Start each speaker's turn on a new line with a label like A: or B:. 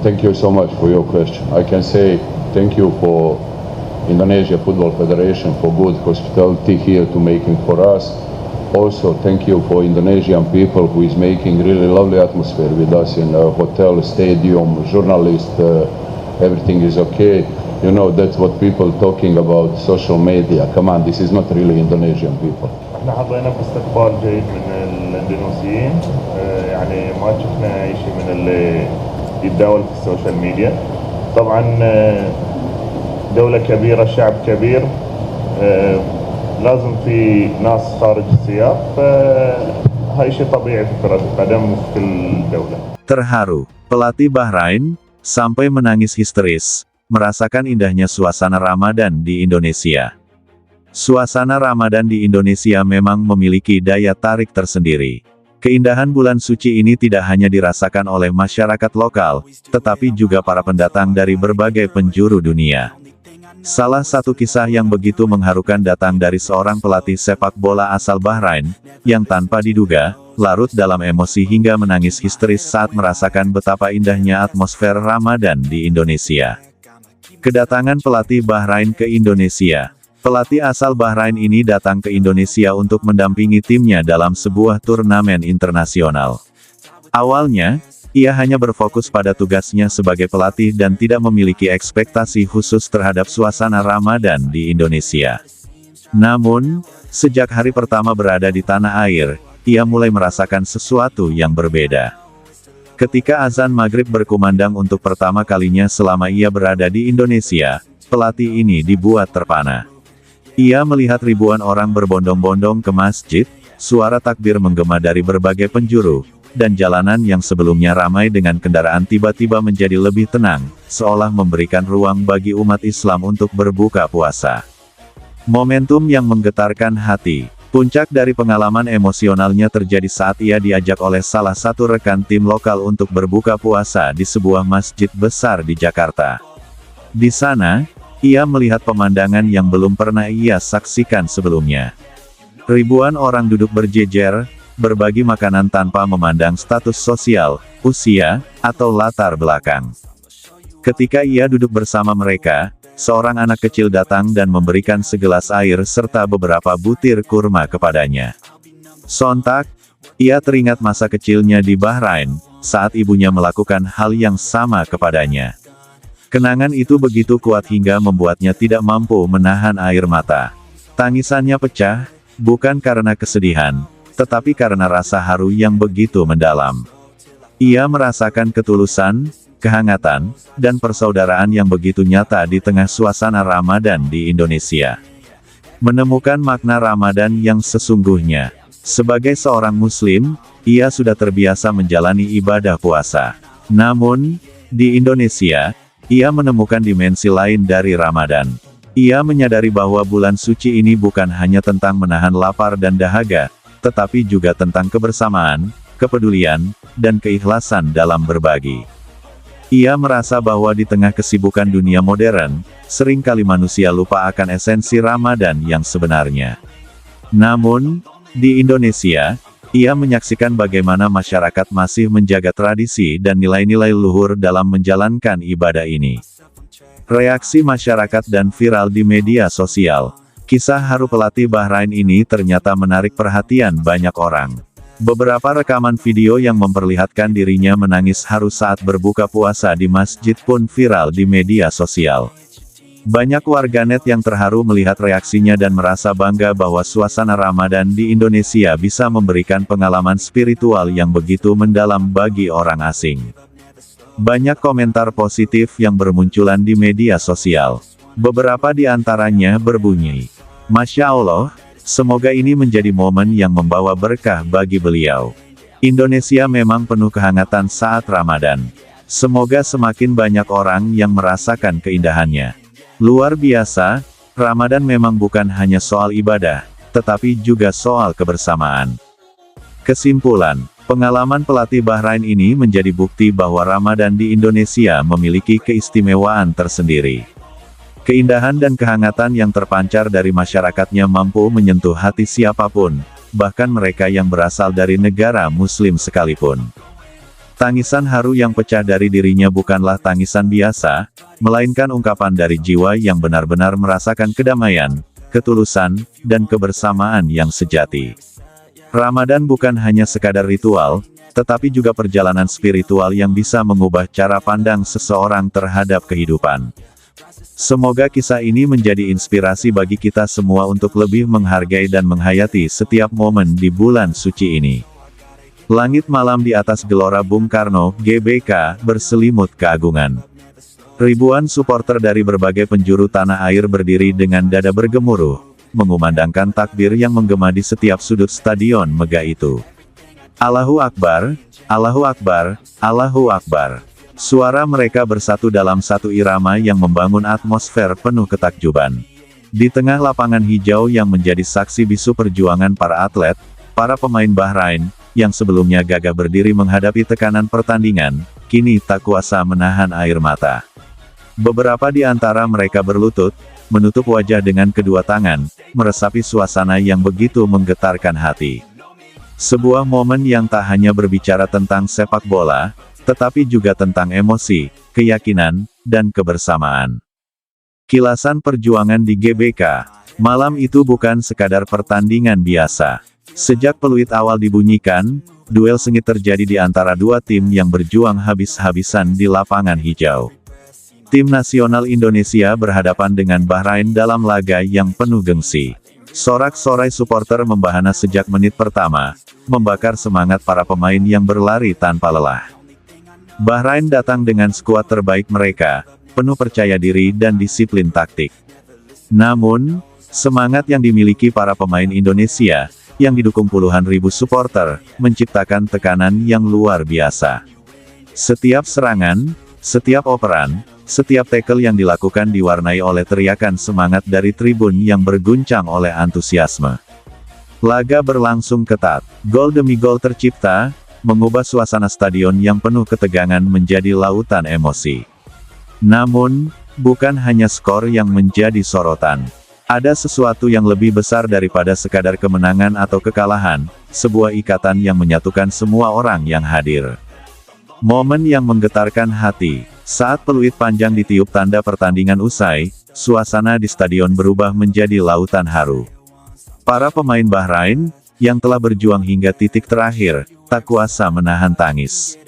A: Thank you so much for your question. I can say thank you for Indonesia Football Federation for good hospitality here to making for us. Also, thank you for Indonesian people who is making really lovely atmosphere with us in a hotel, stadium, journalist, everything is okay. You know, that's what people talking about social media. Come on, this is not really Indonesian people.
B: احنا حظينا باستقبال جيد من الاندونيسيين، يعني ما شفنا اي شيء من اللي يتداول في السوشيال ميديا. طبعا دولة كبيرة، شعب كبير، لازم في ناس خارج السياق، هاي شيء طبيعي في كرة القدم وفي كل دولة.
C: Terharu, pelatih Bahrain sampai menangis histeris merasakan indahnya suasana Ramadan di Indonesia. Suasana Ramadan di Indonesia memang memiliki daya tarik tersendiri. Keindahan bulan suci ini tidak hanya dirasakan oleh masyarakat lokal, tetapi juga para pendatang dari berbagai penjuru dunia. Salah satu kisah yang begitu mengharukan datang dari seorang pelatih sepak bola asal Bahrain, yang tanpa diduga, larut dalam emosi hingga menangis histeris saat merasakan betapa indahnya atmosfer Ramadan di Indonesia. Kedatangan pelatih Bahrain ke Indonesia. Pelatih asal Bahrain ini datang ke Indonesia untuk mendampingi timnya dalam sebuah turnamen internasional. Awalnya, ia hanya berfokus pada tugasnya sebagai pelatih dan tidak memiliki ekspektasi khusus terhadap suasana Ramadan di Indonesia. Namun, sejak hari pertama berada di tanah air, ia mulai merasakan sesuatu yang berbeda. Ketika azan maghrib berkumandang untuk pertama kalinya selama ia berada di Indonesia, pelatih ini dibuat terpana. Ia melihat ribuan orang berbondong-bondong ke masjid, suara takbir menggema dari berbagai penjuru, dan jalanan yang sebelumnya ramai dengan kendaraan tiba-tiba menjadi lebih tenang, seolah memberikan ruang bagi umat Islam untuk berbuka puasa. Momentum yang menggetarkan hati. Puncak dari pengalaman emosionalnya terjadi saat ia diajak oleh salah satu rekan tim lokal untuk berbuka puasa di sebuah masjid besar di Jakarta. Di sana, ia melihat pemandangan yang belum pernah ia saksikan sebelumnya. Ribuan orang duduk berjejer, berbagi makanan tanpa memandang status sosial, usia, atau latar belakang. Ketika ia duduk bersama mereka, seorang anak kecil datang dan memberikan segelas air serta beberapa butir kurma kepadanya. Sontak, ia teringat masa kecilnya di Bahrain, saat ibunya melakukan hal yang sama kepadanya. Kenangan itu begitu kuat hingga membuatnya tidak mampu menahan air mata. Tangisannya pecah, bukan karena kesedihan, tetapi karena rasa haru yang begitu mendalam. Ia merasakan ketulusan, kehangatan, dan persaudaraan yang begitu nyata di tengah suasana Ramadan di Indonesia. Menemukan makna Ramadan yang sesungguhnya. Sebagai seorang Muslim, ia sudah terbiasa menjalani ibadah puasa. Namun, di Indonesia, ia menemukan dimensi lain dari Ramadan. Ia menyadari bahwa bulan suci ini bukan hanya tentang menahan lapar dan dahaga, tetapi juga tentang kebersamaan, kepedulian, dan keikhlasan dalam berbagi. Ia merasa bahwa di tengah kesibukan dunia modern, seringkali manusia lupa akan esensi Ramadan yang sebenarnya. Namun, di Indonesia, ia menyaksikan bagaimana masyarakat masih menjaga tradisi dan nilai-nilai luhur dalam menjalankan ibadah ini. Reaksi masyarakat dan viral di media sosial. Kisah haru pelatih Bahrain ini ternyata menarik perhatian banyak orang. Beberapa rekaman video yang memperlihatkan dirinya menangis haru saat berbuka puasa di masjid pun viral di media sosial. Banyak warganet yang terharu melihat reaksinya dan merasa bangga bahwa suasana Ramadan di Indonesia bisa memberikan pengalaman spiritual yang begitu mendalam bagi orang asing. Banyak komentar positif yang bermunculan di media sosial. Beberapa di antaranya berbunyi, "Masya Allah, semoga ini menjadi momen yang membawa berkah bagi beliau. Indonesia memang penuh kehangatan saat Ramadan. Semoga semakin banyak orang yang merasakan keindahannya. Luar biasa, Ramadan memang bukan hanya soal ibadah, tetapi juga soal kebersamaan." Kesimpulan, pengalaman pelatih Bahrain ini menjadi bukti bahwa Ramadan di Indonesia memiliki keistimewaan tersendiri. Keindahan dan kehangatan yang terpancar dari masyarakatnya mampu menyentuh hati siapapun, bahkan mereka yang berasal dari negara Muslim sekalipun. Tangisan haru yang pecah dari dirinya bukanlah tangisan biasa, melainkan ungkapan dari jiwa yang benar-benar merasakan kedamaian, ketulusan, dan kebersamaan yang sejati. Ramadan bukan hanya sekadar ritual, tetapi juga perjalanan spiritual yang bisa mengubah cara pandang seseorang terhadap kehidupan. Semoga kisah ini menjadi inspirasi bagi kita semua untuk lebih menghargai dan menghayati setiap momen di bulan suci ini. Langit malam di atas Gelora Bung Karno, GBK, berselimut keagungan. Ribuan supporter dari berbagai penjuru tanah air berdiri dengan dada bergemuruh, mengumandangkan takbir yang menggema di setiap sudut stadion megah itu. Allahu Akbar, Allahu Akbar, Allahu Akbar. Suara mereka bersatu dalam satu irama yang membangun atmosfer penuh ketakjuban. Di tengah lapangan hijau yang menjadi saksi bisu perjuangan para atlet, para pemain Bahrain, yang sebelumnya gagah berdiri menghadapi tekanan pertandingan, kini tak kuasa menahan air mata. Beberapa di antara mereka berlutut, menutup wajah dengan kedua tangan, meresapi suasana yang begitu menggetarkan hati. Sebuah momen yang tak hanya berbicara tentang sepak bola, tetapi juga tentang emosi, keyakinan, dan kebersamaan. Kilasan perjuangan di GBK, malam itu bukan sekadar pertandingan biasa. Sejak peluit awal dibunyikan, duel sengit terjadi di antara dua tim yang berjuang habis-habisan di lapangan hijau. Tim nasional Indonesia berhadapan dengan Bahrain dalam laga yang penuh gengsi. Sorak-sorai supporter membahana sejak menit pertama, membakar semangat para pemain yang berlari tanpa lelah. Bahrain datang dengan skuad terbaik mereka, penuh percaya diri dan disiplin taktik. Namun, semangat yang dimiliki para pemain Indonesia, yang didukung puluhan ribu supporter, menciptakan tekanan yang luar biasa. Setiap serangan, setiap operan, setiap tackle yang dilakukan diwarnai oleh teriakan semangat dari tribun yang berguncang oleh antusiasme. Laga berlangsung ketat, gol demi gol tercipta, mengubah suasana stadion yang penuh ketegangan menjadi lautan emosi. Namun, bukan hanya skor yang menjadi sorotan. Ada sesuatu yang lebih besar daripada sekadar kemenangan atau kekalahan, sebuah ikatan yang menyatukan semua orang yang hadir. Momen yang menggetarkan hati, saat peluit panjang ditiup tanda pertandingan usai, suasana di stadion berubah menjadi lautan haru. Para pemain Bahrain, yang telah berjuang hingga titik terakhir, tak kuasa menahan tangis.